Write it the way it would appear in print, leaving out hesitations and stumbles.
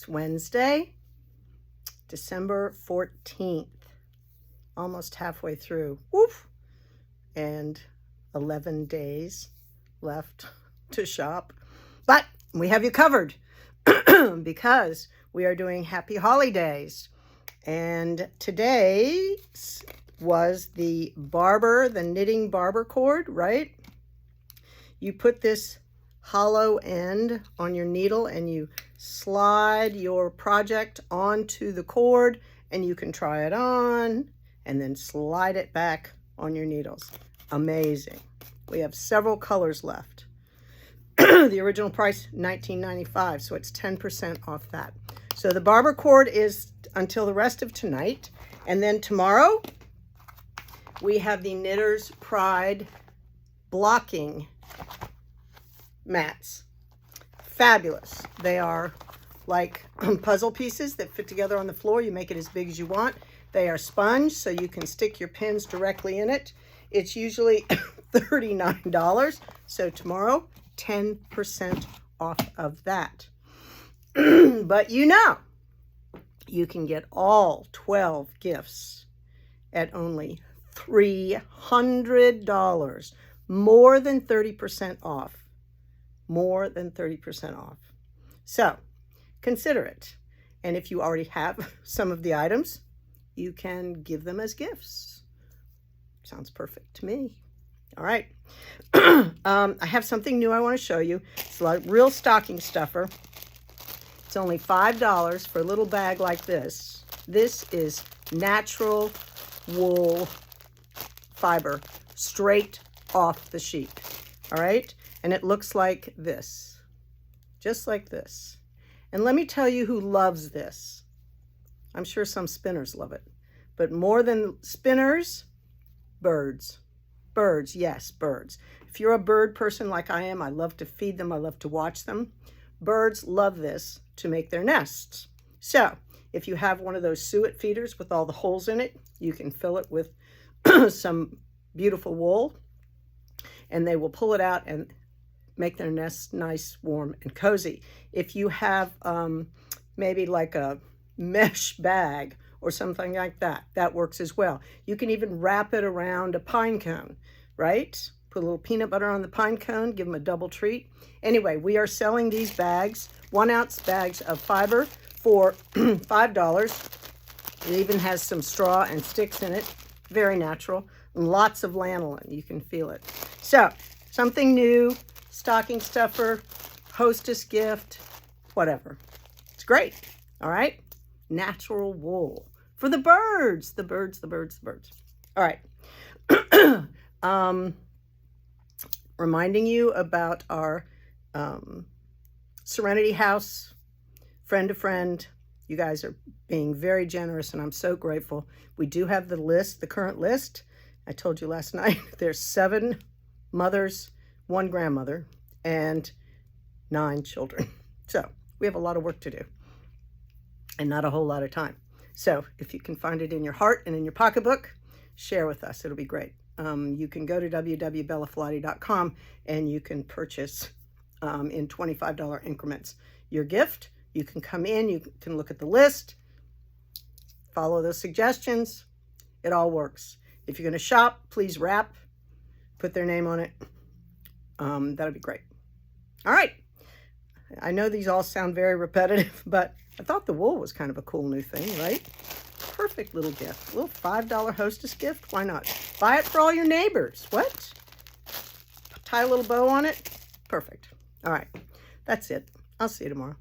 It's Wednesday, December 14th. Almost halfway through. Woof! And 11 days left to shop. But we have you covered because we are doing Happy Holidays. And today was the knitting barber cord, right? You put this hollow end on your needle and you slide your project onto the cord, and you can try it on and then slide it back on your needles. Amazing. We have several colors left. The original price, $19.95, so it's 10% off that. So the barber cord is until the rest of tonight, and then tomorrow we have the Knitter's Pride blocking mats. Fabulous. They are like puzzle pieces that fit together on the floor. You make it as big as you want. They are sponge, so you can stick your pins directly in it. It's usually $39, so tomorrow 10% off of that. But you know, you can get all 12 gifts at only $300, more than 30% off. More than 30% off. So consider it. And if you already have some of the items, you can give them as gifts. Sounds perfect to me. All right. I have something new I want to show you. It's a real stocking stuffer. It's only $5 for a little bag like this. This is natural wool fiber, straight off the sheet. All right. And it looks like this, just like this. And let me tell you who loves this. I'm sure some spinners love it, but more than spinners, birds. Birds, yes, birds. If you're a bird person like I am, I love to feed them, I love to watch them. Birds love this to make their nests. So if you have one of those suet feeders with all the holes in it, you can fill it with some beautiful wool, and they will pull it out and make their nests nice, warm, and cozy. If you have maybe like a mesh bag or something like that, that works as well. You can even wrap it around a pine cone, right? Put a little peanut butter on the pine cone, give them a double treat. Anyway, we are selling these bags, 1-ounce bags of fiber for $5. It even has some straw and sticks in it. Very natural. Lots of lanolin. You can feel it. So, something new. Stocking stuffer, hostess gift, whatever. It's great. All right. Natural wool for the birds, the birds, the birds, the birds. All right. Reminding you about our Serenity House, friend to friend. You guys are being very generous, and I'm so grateful. We do have the list, the current list. I told you last night, there's 7 mothers, 1 grandmother, and 9 children. So we have a lot of work to do and not a whole lot of time. So if you can find it in your heart and in your pocketbook, share with us. It'll be great. You can go to www.bellafilati.com and you can purchase in $25 increments your gift. You can come in, you can look at the list, follow those suggestions. It all works. If you're going to shop, please wrap, put their name on it. That'll be great. All right. I know these all sound very repetitive, but I thought the wool was kind of a cool new thing, right? Perfect little gift. A little $5 hostess gift. Why not? Buy it for all your neighbors. What? Tie a little bow on it. Perfect. All right. That's it. I'll see you tomorrow.